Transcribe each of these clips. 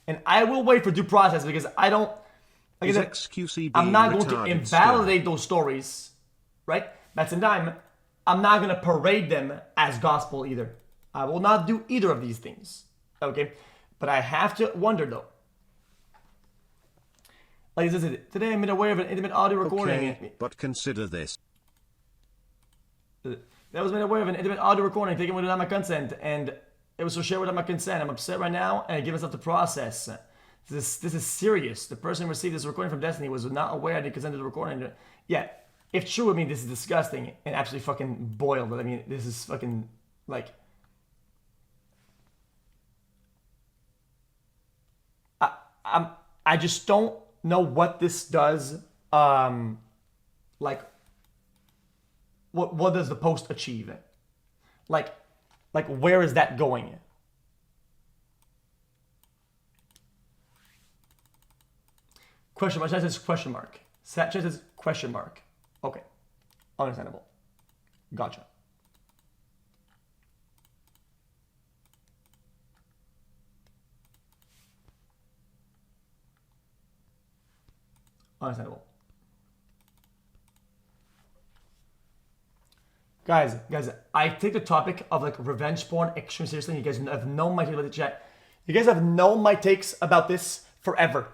And I will wait for due process because I don't, like I said, xQc I'm not going to retarded invalidate those stories, right? That's in time. I'm not going to parade them as gospel either. I will not do either of these things, okay? But I have to wonder though. Like this is it. Today I made aware of an intimate audio recording. Okay, but consider this. That was made aware of an intimate audio recording taken without my consent, and it was so shared without my consent. I'm upset right now, and I give myself to process. This is serious. The person who received this recording from Destiny was not aware they consented to the recording. Yeah, if true, I mean, this is disgusting and absolutely fucking boiled. I mean, this is fucking, like... I just don't know what this does. Like, what does the post achieve? Like where is that going? Question mark. Chat says question mark. Chat says question mark. Okay, understandable. Gotcha. Understandable. Guys, I take the topic of like revenge porn extremely seriously. You guys have known my takes about the chat. You guys have known my takes about this forever.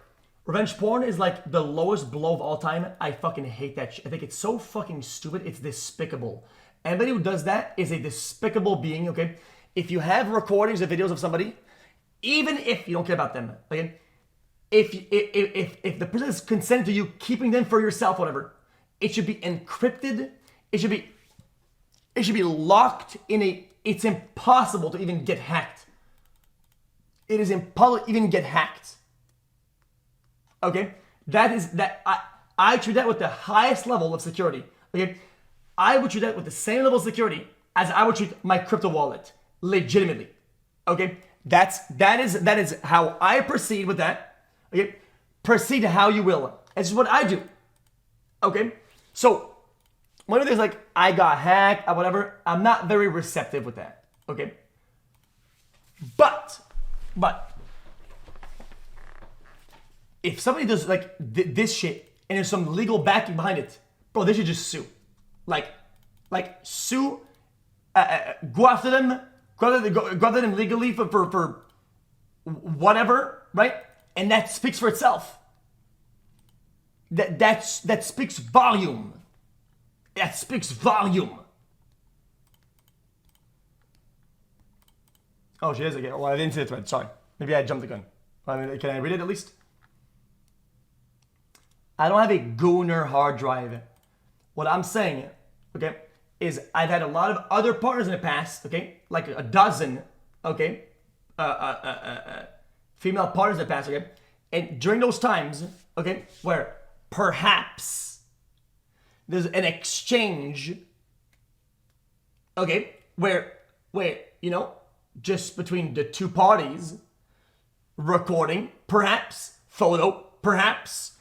Revenge porn is like the lowest blow of all time. I fucking hate that shit. I think it's so fucking stupid. It's despicable. Anybody who does that is a despicable being, okay? If you have recordings or videos of somebody, even if you don't care about them, okay? If the person is consenting to you keeping them for yourself, whatever, it should be encrypted. It should be locked in a. It's impossible to even get hacked. It is impossible to even get hacked. Okay, I treat that with the highest level of security. Okay, I would treat that with the same level of security as I would treat my crypto wallet, legitimately. Okay, that is how I proceed with that. Okay, proceed how you will. It's just what I do. Okay, so whenever there's like I got hacked or whatever, I'm not very receptive with that. Okay, but if somebody does like this shit and there's some legal backing behind it, bro, they should just sue. Like sue, go after them, go after them legally for whatever, right? And that speaks for itself. That speaks volume. That speaks volume. Oh, she is again. Well, I didn't see the thread. Sorry. Maybe I jumped the gun. Can I read it at least? I don't have a Gooner hard drive. What I'm saying, okay, is I've had a lot of other partners in the past, okay, like a dozen, okay, female partners in the past, okay, and during those times, okay, where perhaps there's an exchange, okay, where you know, just between the two parties, recording, perhaps, photo, perhaps,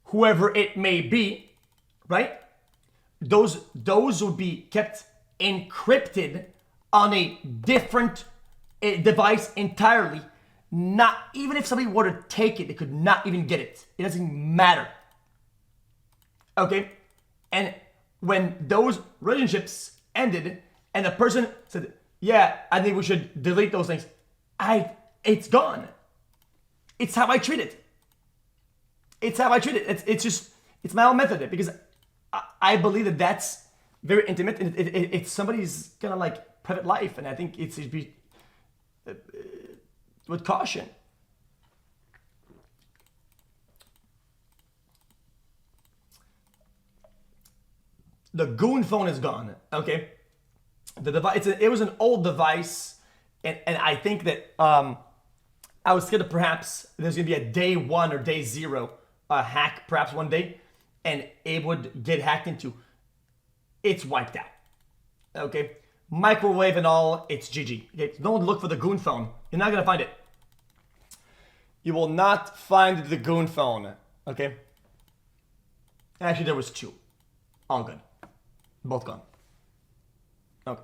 whoever it may be, right? Those would be kept encrypted on a different device entirely. Not even if somebody were to take it, they could not even get it. It doesn't matter. Okay? And when those relationships ended and the person said, yeah, I think we should delete those things, it's gone. It's how I treat it. It's how I treat it. It's my own method because I believe that that's very intimate and it's somebody's kind of like private life, and I think it should be with caution. The Goon phone is gone. Okay, the device. It was an old device, and I think that I was scared that perhaps there's gonna be a day one or day zero hack, perhaps one day, and it would get hacked into. It's wiped out. Okay, microwave and all. It's GG. Okay, don't look for the Goon phone. You're not gonna find it. You will not find the Goon phone. Okay. Actually, there was two. All good. Both gone. Okay.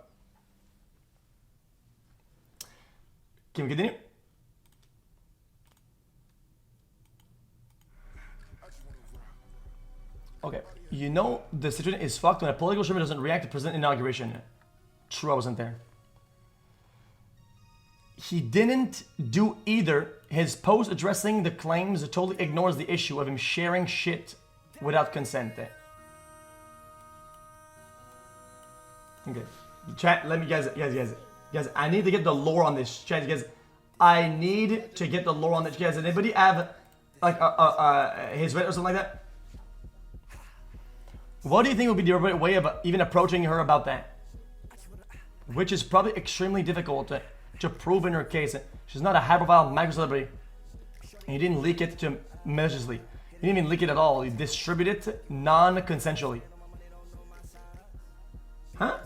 Can we continue? Okay. You know the situation is fucked when a political streamer doesn't react to president inauguration. True, I wasn't there. He didn't do either. His post addressing the claims totally ignores the issue of him sharing shit without consent. Okay. Chat, let me guys, I need to get the lore on this. Chat, guys, I need to get the lore on this. Guys, anybody have like his Reddit or something like that? What do you think would be the right way of even approaching her about that? Which is probably extremely difficult to prove in her case. She's not a high-profile micro celebrity. And you didn't leak it to maliciously. You didn't even leak it at all. You distributed it non-consensually. Huh?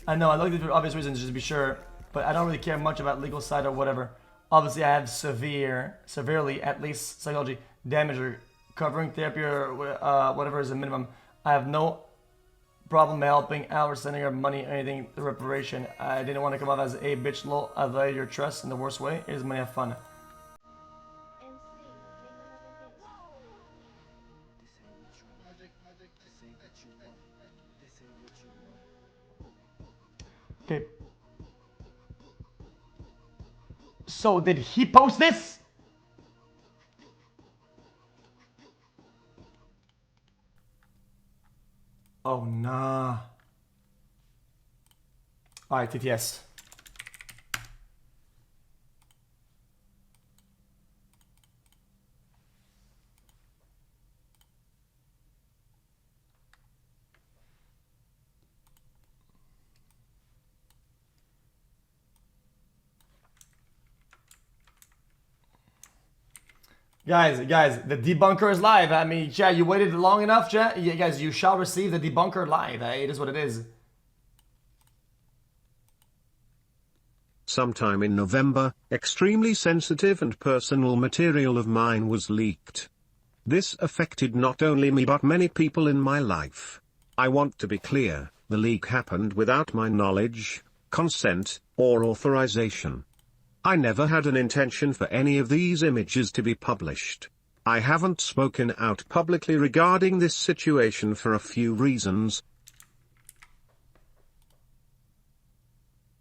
I know, I looked at it for obvious reasons, just to be sure, but I don't really care much about legal side or whatever. Obviously, I have severely, at least psychology, damage or covering therapy or whatever is a minimum. I have no problem helping out or sending her money or anything to reparation. I didn't want to come off as a bitch lol. I value your trust in the worst way. Here's money, have fun. Okay. So did he post this? Oh nah. Alright, TTS. Guys, the debunker is live. I mean, chat, you waited long enough, chat. Yeah, guys, you shall receive the debunker live. It is what it is. Sometime in November, extremely sensitive and personal material of mine was leaked. This affected not only me but many people in my life. I want to be clear, the leak happened without my knowledge, consent, or authorization. I never had an intention for any of these images to be published. I haven't spoken out publicly regarding this situation for a few reasons.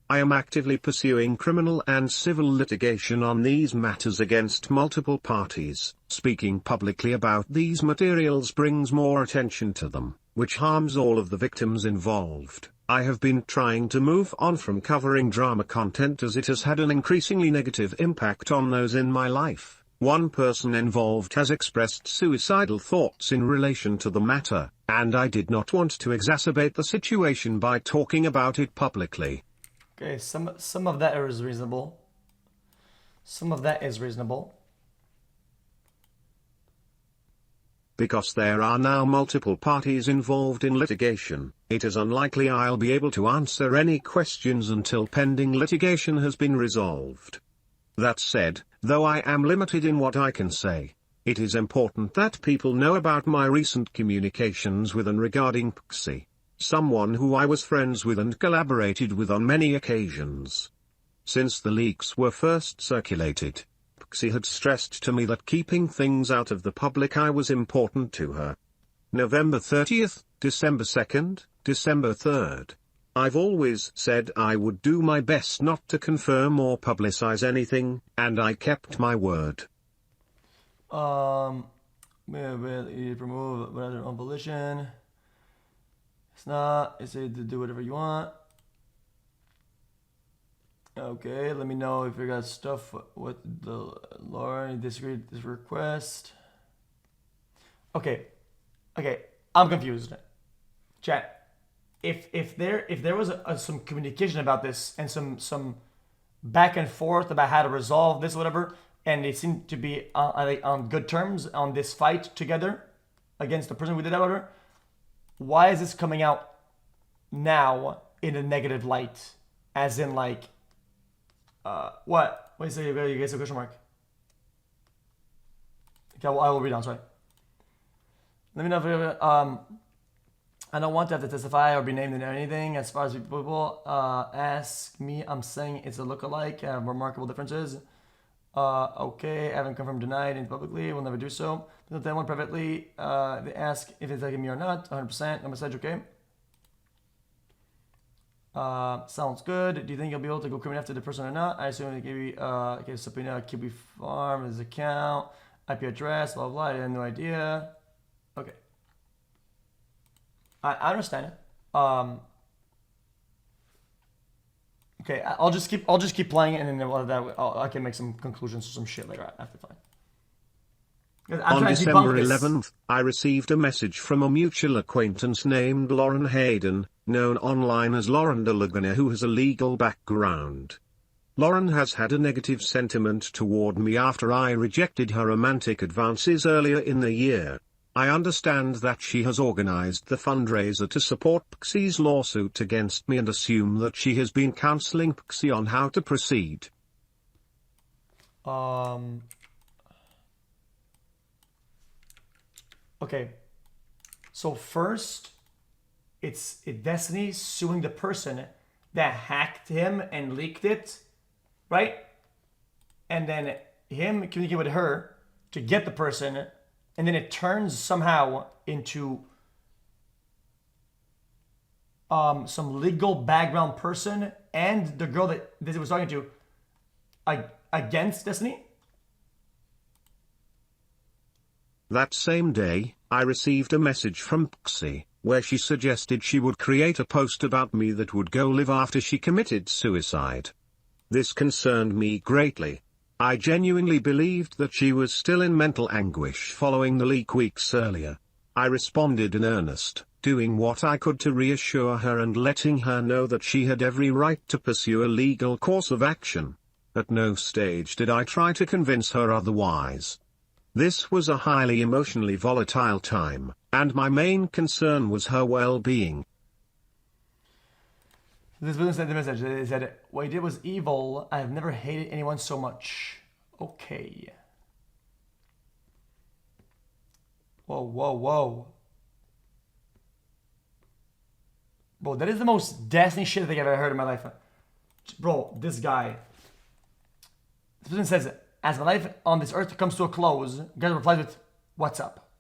I am actively pursuing criminal and civil litigation on these matters against multiple parties. Speaking publicly about these materials brings more attention to them, which harms all of the victims involved. I have been trying to move on from covering drama content as it has had an increasingly negative impact on those in my life. One person involved has expressed suicidal thoughts in relation to the matter, and I did not want to exacerbate the situation by talking about it publicly. Okay, some of that is reasonable. Some of that is reasonable. Because there are now multiple parties involved in litigation, it is unlikely I'll be able to answer any questions until pending litigation has been resolved. That said, though I am limited in what I can say, it is important that people know about my recent communications with and regarding Pxie, someone who I was friends with and collaborated with on many occasions. Since the leaks were first circulated, Pxie had stressed to me that keeping things out of the public eye was important to her. November 30th, December 2nd, December 3rd. I've always said I would do my best not to confirm or publicize anything, and I kept my word. Remove whatever on volition. It's not. It's a to do whatever you want. Okay, let me know if you got stuff with the Laura. You disagree with this request. Okay, I'm confused. Chat, if there was some communication about this and some back and forth about how to resolve this, whatever, and they seem to be on good terms on this fight together against the person who did that, whatever. Why is this coming out now in a negative light? As in, like, what? Wait a second, you guys have a question mark. Okay, well, I will read on, sorry. Let me know if I don't want to have to testify or be named in anything. As far as people ask me, I'm saying it's a lookalike, remarkable differences. Okay, I haven't confirmed denied it publicly. We'll never do so. But that one privately, they ask if it's like me or not. 100%. No message. Okay. Sounds good. Do you think you'll be able to go criminal after the person or not? I assume they give you okay, subpoena QB Farm, his account, IP address, blah blah. I had no idea. Okay. I understand it. Okay, I'll just keep playing it, and then I can make some conclusions or some shit later after fine. On December 11th, I received a message from a mutual acquaintance named Lauren Hayden, known online as Lauren de Laguna, who has a legal background. Lauren has had a negative sentiment toward me after I rejected her romantic advances earlier in the year. I understand that she has organized the fundraiser to support Pxie's lawsuit against me and assume that she has been counseling Pxie on how to proceed. Okay. So first, it's Destiny suing the person that hacked him and leaked it, right? And then him communicating with her to get the person, and then it turns somehow into some legal background person and the girl that Disney was talking to against Destiny. That same day, I received a message from Pxie, where she suggested she would create a post about me that would go live after she committed suicide. This concerned me greatly. I genuinely believed that she was still in mental anguish following the leak weeks earlier. I responded in earnest, doing what I could to reassure her and letting her know that she had every right to pursue a legal course of action. At no stage did I try to convince her otherwise. This was a highly emotionally volatile time, and my main concern was her well-being. This person sent the message. They said, what he did was evil. I have never hated anyone so much. Okay. Whoa, whoa, whoa. Bro, that is the most Destiny shit I think I've ever heard in my life. Bro, this guy. This person says, as my life on this earth comes to a close, guy replies with, what's up?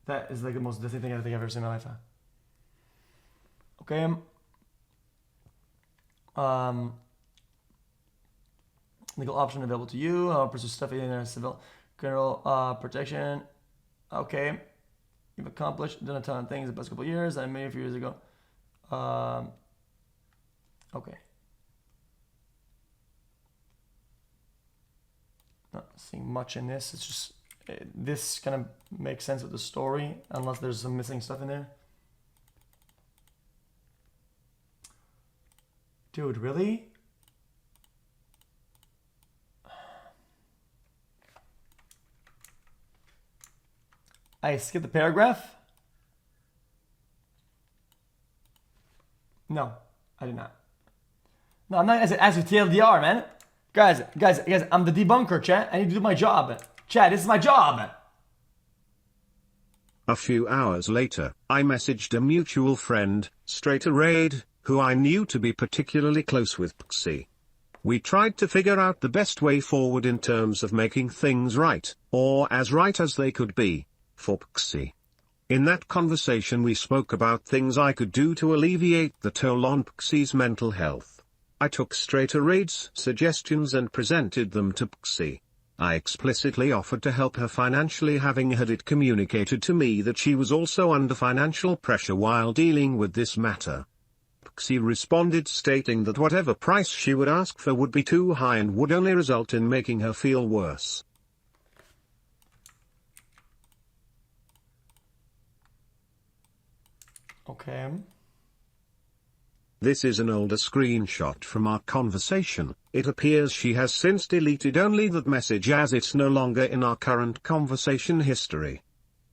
That is like the most Disney thing I think I've ever seen in my life. Okay. Legal option available to you. Pursue stuff in a civil criminal protection. Okay. You've accomplished, done a ton of things the past couple of years. I made a few years ago. Okay. Not seeing much in this. It's just this kind of makes sense with the story, unless there's some missing stuff in there. Dude, really? I skipped the paragraph? No, I did not. No, I'm not as with TLDR, man. Guys, I'm the debunker, chat. I need to do my job. Chat, this is my job. A few hours later, I messaged a mutual friend, Straighter Raid, who I knew to be particularly close with Pxie. We tried to figure out the best way forward in terms of making things right, or as right as they could be, for Pxie. In that conversation we spoke about things I could do to alleviate the toll on Pxie's mental health. I took Straighter Raid's suggestions and presented them to Pxie. I explicitly offered to help her financially, having had it communicated to me that she was also under financial pressure while dealing with this matter. Pxie responded stating that whatever price she would ask for would be too high and would only result in making her feel worse. Okay. This is an older screenshot from our conversation. It appears she has since deleted only that message as it's no longer in our current conversation history.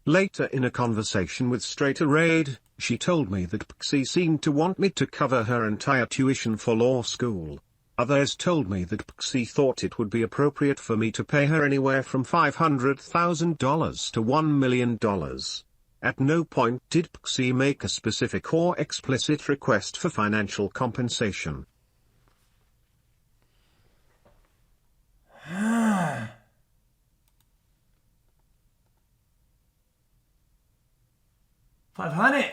Later in a conversation with Straighter Raid, she told me that Pxie seemed to want me to cover her entire tuition for law school. Others told me that Pxie thought it would be appropriate for me to pay her anywhere from $500,000 to $1 million. At no point did Pxie make a specific or explicit request for financial compensation. $500.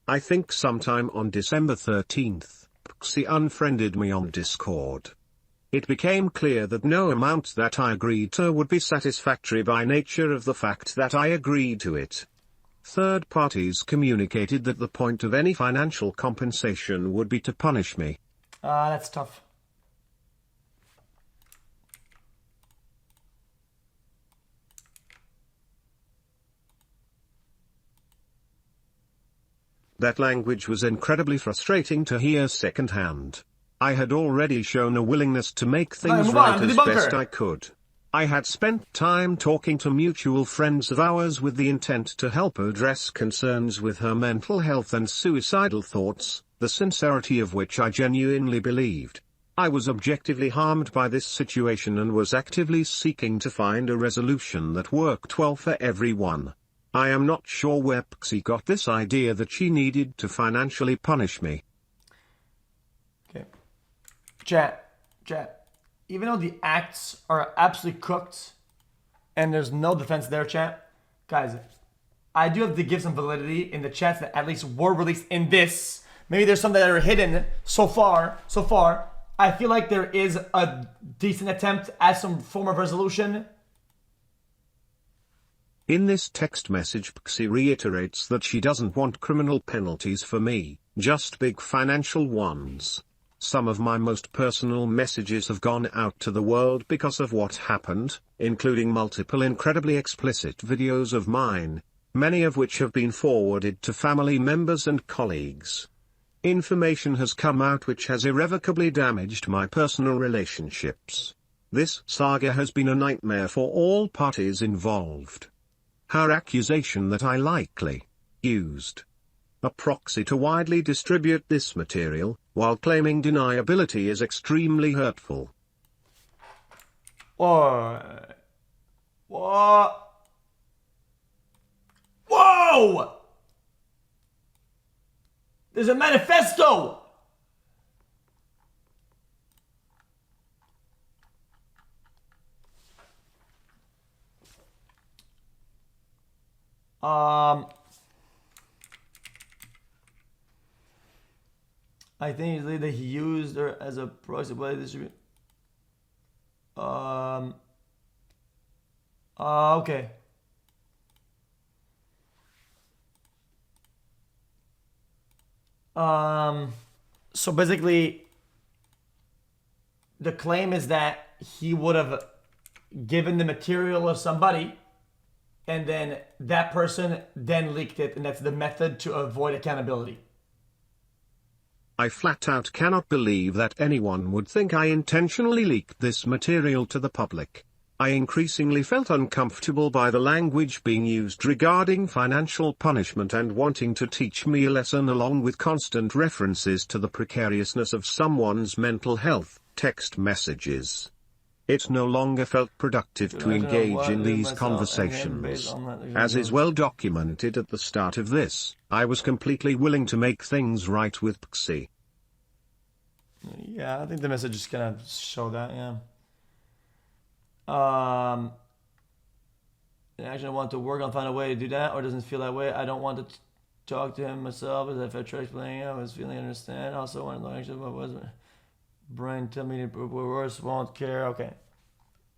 I think sometime on December 13th, Pxie unfriended me on Discord. It became clear that no amount that I agreed to would be satisfactory by nature of the fact that I agreed to it. Third parties communicated that the point of any financial compensation would be to punish me. That's tough. That language was incredibly frustrating to hear secondhand. I had already shown a willingness to make things right as best I could. I had spent time talking to mutual friends of ours with the intent to help address concerns with her mental health and suicidal thoughts, the sincerity of which I genuinely believed. I was objectively harmed by this situation and was actively seeking to find a resolution that worked well for everyone. I am not sure where Pxie got this idea that she needed to financially punish me. Okay. Chat. Even though the acts are absolutely cooked and there's no defense there, chat, guys, I do have to give some validity in the chats that at least were released in this. Maybe there's some that are hidden so far. I feel like there is a decent attempt at some form of resolution. In this text message, Pxie reiterates that she doesn't want criminal penalties for me, just big financial ones. Some of my most personal messages have gone out to the world because of what happened, including multiple incredibly explicit videos of mine, many of which have been forwarded to family members and colleagues. Information has come out which has irrevocably damaged my personal relationships. This saga has been a nightmare for all parties involved. Her accusation that I likely used a proxy to widely distribute this material, while claiming deniability, is extremely hurtful. What? Whoa! There's a manifesto! I think that he used her as a proxy by distribute. Okay. So basically, the claim is that he would have given the material of somebody, and then that person then leaked it, and that's the method to avoid accountability. I flat out cannot believe that anyone would think I intentionally leaked this material to the public. I increasingly felt uncomfortable by the language being used regarding financial punishment and wanting to teach me a lesson, along with constant references to the precariousness of someone's mental health, text messages. It no longer felt productive to engage in these conversations. As is well documented at the start of this, I was completely willing to make things right with Pxie. Yeah, I think the message is gonna show that, yeah. Actually, I want to work on find a way to do that, or doesn't feel that way. I don't want to talk to him myself, as if I try explaining I was feeling understand. Also, want to know actually what was brain tell me to worse won't care. Okay.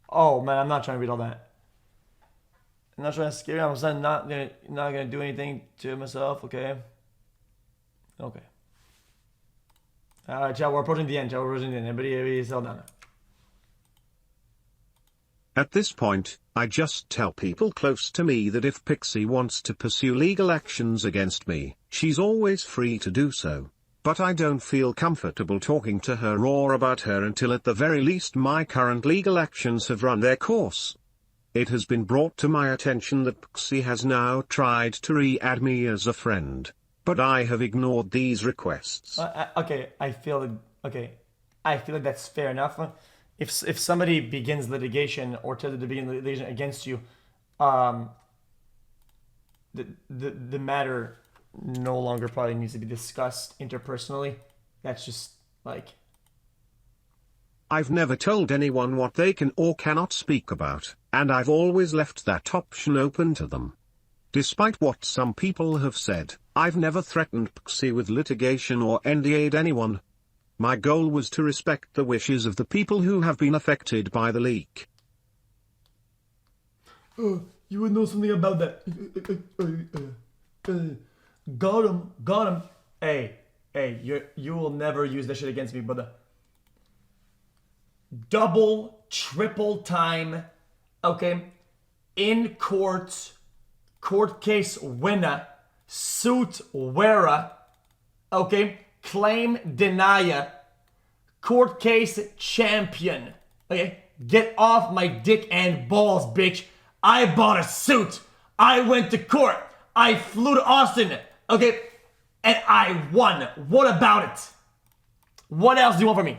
Oh man, I'm not trying to read all that. I'm not trying to scare you. I'm saying not gonna do anything to myself. Okay. Okay. All right, chat. We're approaching the end. Everybody settle down. At this point, I just tell people close to me that if Pxie wants to pursue legal actions against me, she's always free to do so. But I don't feel comfortable talking to her or about her until at the very least my current legal actions have run their course. It has been brought to my attention that Pxie has now tried to re-add me as a friend. but I have ignored these requests. Okay, I feel like that's fair enough. If somebody begins litigation or tells you to begin litigation against you, the matter no longer probably needs to be discussed interpersonally. That's just like... I've never told anyone what they can or cannot speak about, and I've always left that option open to them. Despite what some people have said, I've never threatened Pxie with litigation or NDA'd anyone. My goal was to respect the wishes of the people who have been affected by the leak. You would know something about that. Got him. Hey, you will never use that shit against me, brother. Double, triple time, okay? In court case winner, suit wearer, okay? Claim denier, court case champion, okay? Get off my dick and balls, bitch. I bought a suit. I went to court. I flew to Austin, okay? And I won. What about it? What else do you want from me?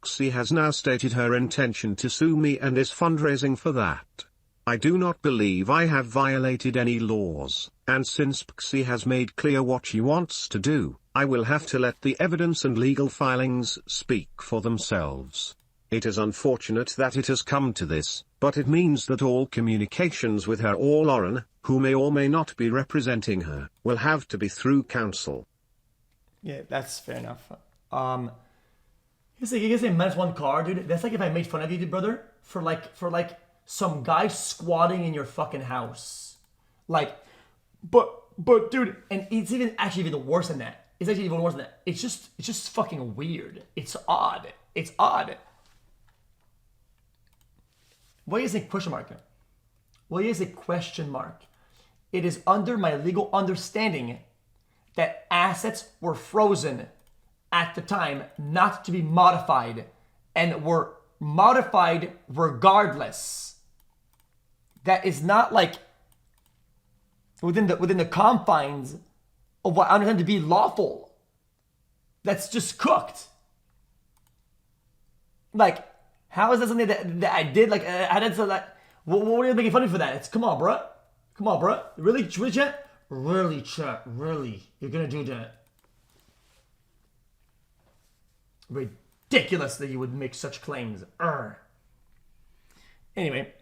Pxie has now stated her intention to sue me and is fundraising for that. I do not believe I have violated any laws, and since Pxie has made clear what she wants to do, I will have to let the evidence and legal filings speak for themselves. It is unfortunate that it has come to this, but it means that all communications with her or Lauren, who may or may not be representing her, will have to be through counsel. Yeah, that's fair enough. You guys say -1 car, dude. That's like if I made fun of you, brother, for like some guy squatting in your fucking house. Like, but dude, and it's actually even worse than that. It's actually even worse than that. It's just fucking weird. It's odd. It's odd. Why is it question mark? Why is it question mark? It is under my legal understanding that assets were frozen at the time, not to be modified, and were modified regardless. That is not like within the confines of what I understand to be lawful. That's just cooked. Like, how is that something that I did? Like, I did so that. What are you making fun of for that? It's come on, bruh. Really, chat? Really, chat? Really? You're gonna do that? Ridiculous that you would make such claims. Anyway.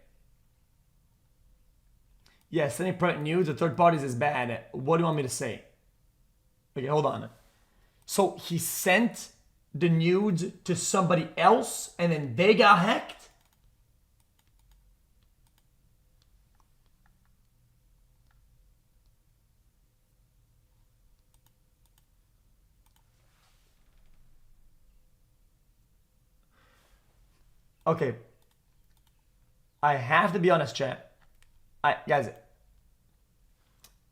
Yeah, sending private nudes to third parties is bad. What do you want me to say? Okay, hold on. So he sent the nudes to somebody else and then they got hacked? Okay. I have to be honest, chat. Guys,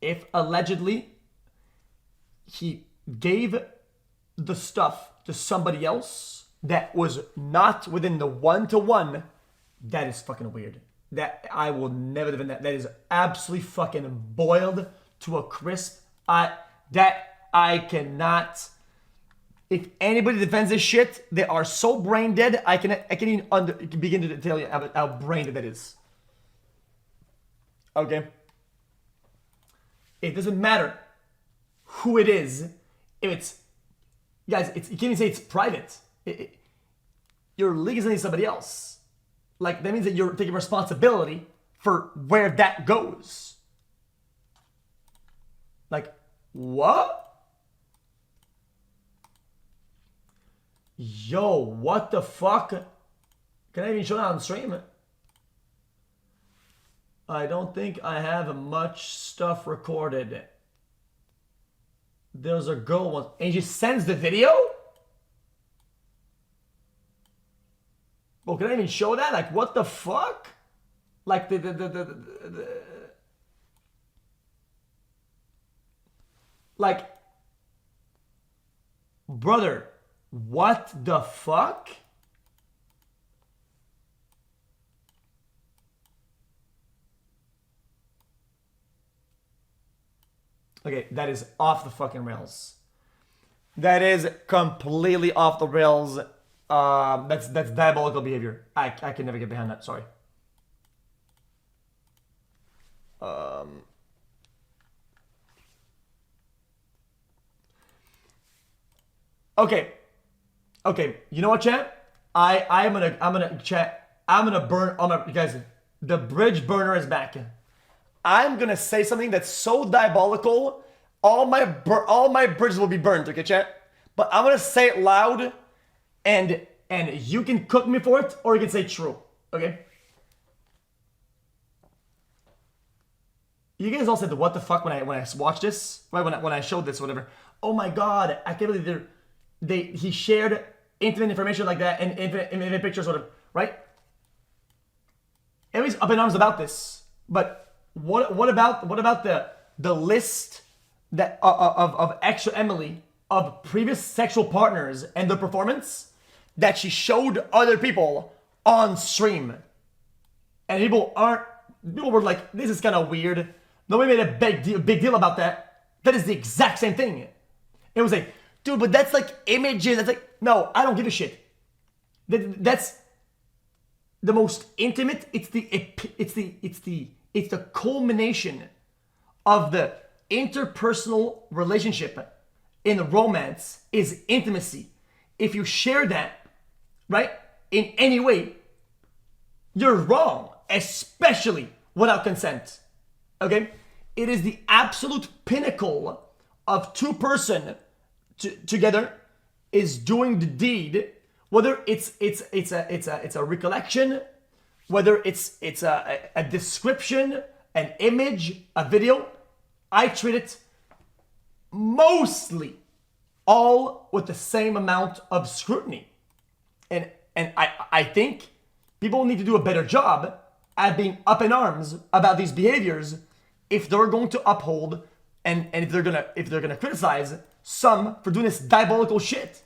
if allegedly he gave the stuff to somebody else that was not within the 1-to-1, that is fucking weird. That I will never defend that. That is absolutely fucking boiled to a crisp. I cannot. If anybody defends this shit, they are so brain dead. I can even begin to tell you how brain dead that is. Okay. It doesn't matter who it is. If it's, guys, you can't even say it's private. You're legalizing somebody else. Like, that means that you're taking responsibility for where that goes. Like, what? Yo, what the fuck? Can I even show that on stream? I don't think I have much stuff recorded. There's a girl once, and she sends the video? Well, can I even show that? Like, what the fuck? Like like, brother, what the fuck? Okay, that is off the fucking rails. That is completely off the rails. That's diabolical behavior. I can never get behind that. Sorry. Okay. You know what, chat? I'm gonna burn all my guys. The bridge burner is back. I'm gonna say something that's so diabolical. All my bridges will be burned. Okay, chat. But I'm gonna say it loud, and you can cook me for it, or you can say true. Okay. You guys all said what the fuck when I watched this, right? When I showed this, whatever. Oh my god, I can't believe he shared intimate information like that and intimate pictures, whatever, right? Everybody's up in arms about this, but what about the list that of extra Emily of previous sexual partners and the performance that she showed other people on stream, and people were like, this is kind of weird. Nobody made a big deal about that. That is the exact same thing. It was like, dude, but that's like images. That's like, no, I don't give a shit. That's the most intimate. It's the culmination of the interpersonal relationship in romance is intimacy. If you share that, right, in any way, you're wrong, especially without consent. Okay? It is the absolute pinnacle of two person together is doing the deed, whether it's a recollection, whether it's a description, an image, a video. I treat it mostly all with the same amount of scrutiny. And I think people need to do a better job at being up in arms about these behaviors if they're going to uphold and if they're gonna criticize some for doing this diabolical shit.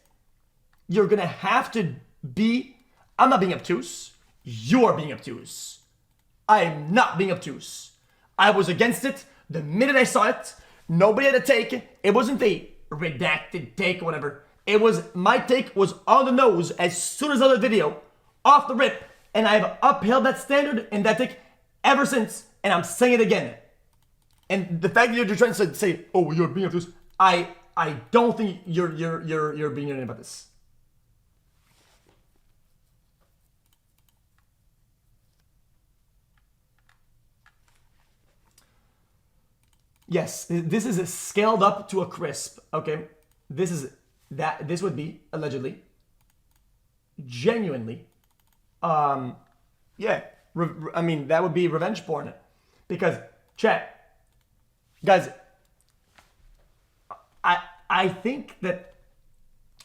You're gonna have to be. I'm not being obtuse. You're being obtuse. I am not being obtuse. I was against it the minute I saw it. Nobody had a take. It wasn't a redacted take or whatever. It was, my take was on the nose as soon as I saw the video, off the rip, and I've upheld that standard and that take ever since, and I'm saying it again. And the fact that you're trying to say, oh, you're being obtuse, I don't think you're being ignorant about this. Yes, this is scaled up to a crisp. Okay, this would be allegedly, genuinely, yeah. I mean, that would be revenge porn, because chat, guys. I think that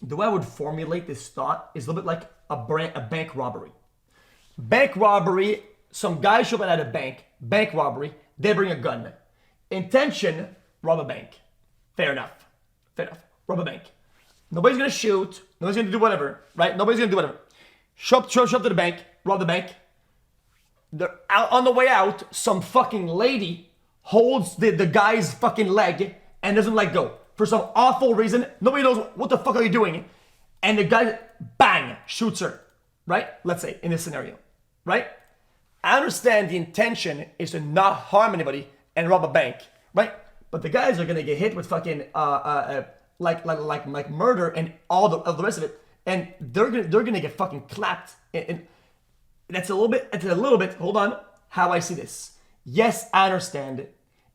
the way I would formulate this thought is a little bit like a bank robbery. Bank robbery. Some guy show up at a bank. Bank robbery. They bring a gun. Intention, rob a bank. Fair enough. Rob a bank. Nobody's gonna shoot. Nobody's gonna do whatever, right? Nobody's gonna do whatever. Show up to the bank. Rob the bank. They're out, on the way out, some fucking lady holds the guy's fucking leg and doesn't let go. For some awful reason. Nobody knows what the fuck are you doing. And the guy, bang, shoots her. Right? Let's say, in this scenario. Right? I understand the intention is to not harm anybody and rob a bank, right? But the guys are gonna get hit with fucking like murder and all the rest of it, and they're gonna get fucking clapped. And that's a little bit. Hold on, how I see this. Yes, I understand.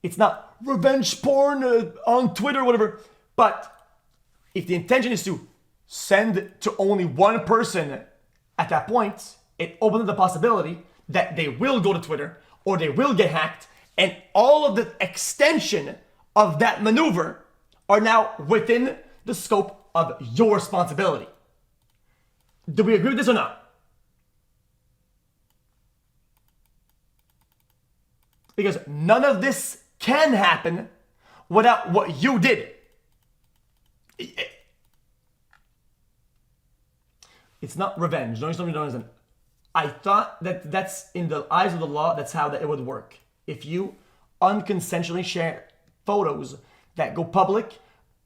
It's not revenge porn on Twitter or whatever, but if the intention is to send to only one person at that point, it opens up the possibility that they will go to Twitter or they will get hacked. And all of the extension of that maneuver are now within the scope of your responsibility. Do we agree with this or not? Because none of this can happen without what you did. It's not revenge. Don't. I thought that's in the eyes of the law, that's how that it would work. If you unconsensually share photos that go public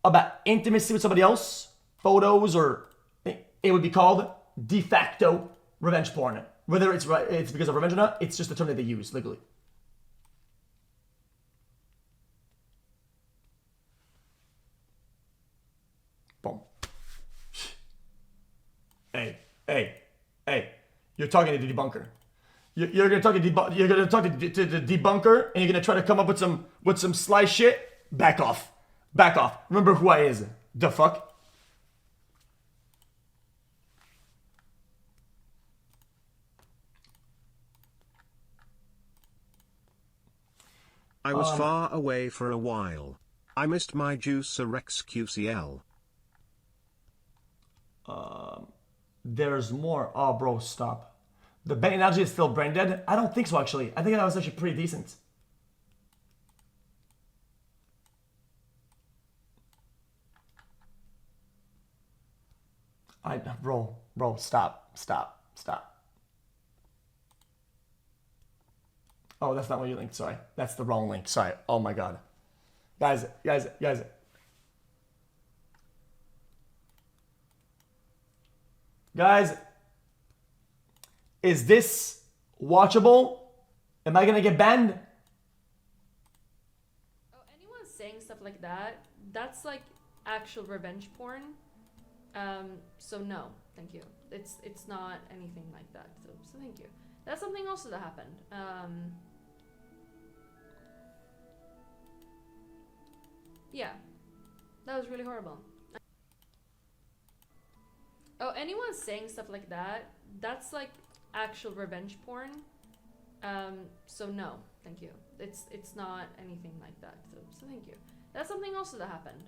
about intimacy with somebody else, photos, or it would be called de facto revenge porn. Whether it's because of revenge or not, it's just the term that they use legally. Boom. Hey. You're talking to the debunker. You're gonna talk to the debunker, and you're gonna try to come up with some sly shit. Back off. Remember who I is. The fuck. I was far away for a while. I missed my juicer xQcL. There's more. Oh, bro, stop. The bank analogy is still brain dead? I don't think so, actually. I think that was actually pretty decent. Bro, stop. Oh, that's not what you linked. Sorry. That's the wrong link. Sorry. Oh my god. Guys. Guys, is this watchable? Am I gonna get banned? Oh, anyone saying stuff like that, that's like actual revenge porn. So no, thank you. It's not anything like that. So thank you. That's something else that happened. Yeah, that was really horrible. Oh, anyone saying stuff like that, that's like actual revenge porn. So no, thank you. It's not anything like that. So thank you. That's something else that happened.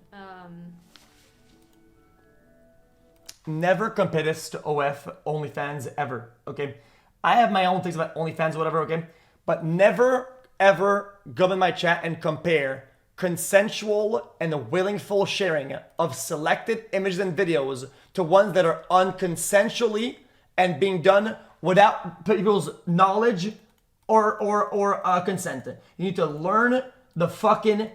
Never compare this to OF OnlyFans ever, okay? I have my own things about OnlyFans or whatever, okay? But never, ever go in my chat and compare consensual and willful sharing of selected images and videos to ones that are unconsensually and being done without people's knowledge or consent. You need to learn the fucking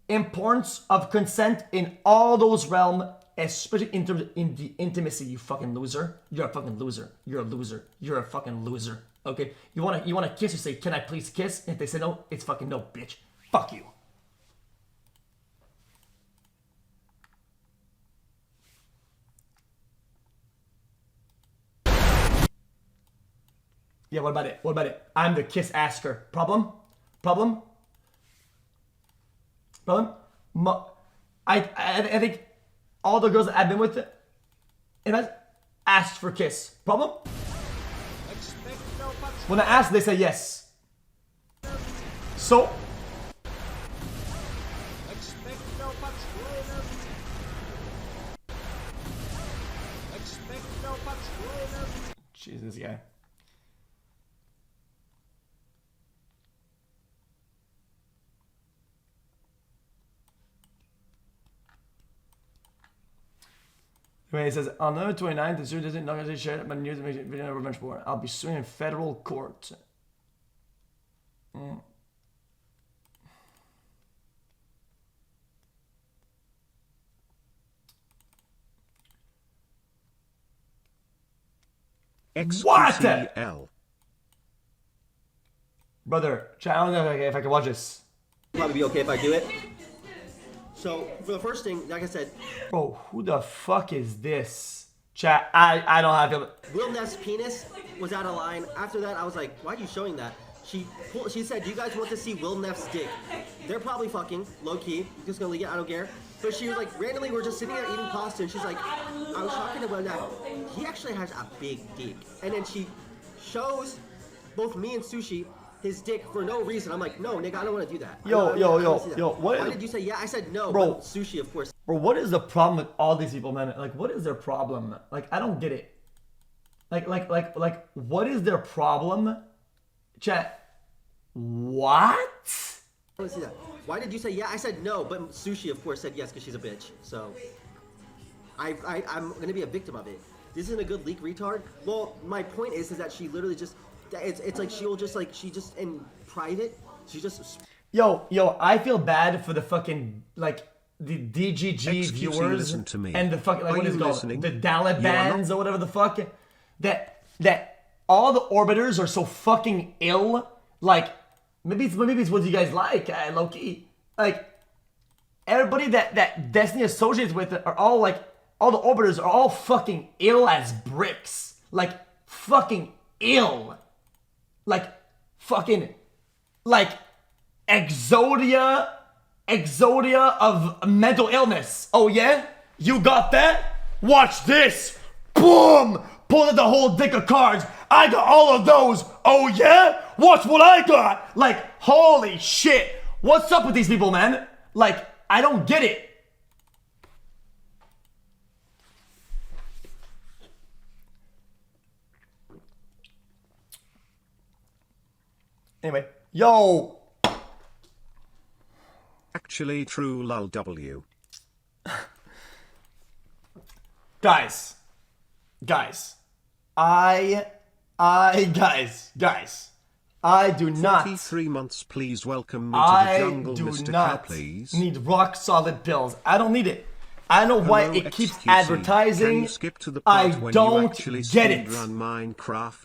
importance of consent in all those realms, especially in terms of the intimacy. You fucking loser. You're a fucking loser. You're a loser. You're a fucking loser. Okay? You wanna kiss, you say, can I please kiss? And if they say no, it's fucking no, bitch. Fuck you. Yeah, what about it? I'm the kiss asker. Problem? I think all the girls that I've been with have asked for kiss. Problem? When I ask, they say yes. So? Jesus, guy. Anyway, it says, on November 29th, the suit doesn't know share but news video revenge porn. I'll be suing in federal court. xQcL. Brother, I don't know if I can watch this. Probably be okay if I do it. So for the first thing, like I said, Bro, who the fuck is this? Chat, I don't have to. Will Neff's penis was out of line. After that, I was like, why are you showing that? She said, do you guys want to see Will Neff's dick? They're probably fucking, low key, just gonna leak it, I don't care. But she was like, randomly, we're just sitting there eating pasta, and she's like, I was talking about that. He actually has a big dick. And then she shows both me and Sushi his dick for no reason. I'm like, no, nigga, I don't want to do that. Yo, what? Why did you say yeah? I said no, Bro, but Sushi, of course. Bro, what is the problem with all these people, man? Like, what is their problem? Like, I don't get it. Like, what is their problem? Chat, what? I want to see that. Why did you say yeah? I said no, but Sushi, of course, said yes because she's a bitch. So, I'm gonna be a victim of it. This isn't a good leak, retard. Well, my point is that she literally just, it's like she'll just like, she just in private, she just. Yo, I feel bad for the fucking like the DGG XQC, viewers listen to me. and the fucking like Are what is it you called? listening? The You are Dalibans or whatever the fuck. That all the orbiters are so fucking ill. Like maybe it's what you guys like, low key. Like everybody that Destiny associates with it are all like all the orbiters are all fucking ill as bricks. Like fucking ill. Like fucking like Exodia of mental illness. Oh yeah? You got that? Watch this. Boom! Pull out the whole deck of cards. I got all of those. Oh yeah? Watch what I got. Like, holy shit. What's up with these people, man? Like, I don't get it. Anyway, yo. Actually true lol W. Guys, I do not 43 months, please welcome me to the I jungle, do Mr. Cow, not please. need rock solid pills. I don't need it. I don't know why Hello, it keeps XQC. advertising. Can you skip to the I part when don't you actually get it. speedrun Minecraft?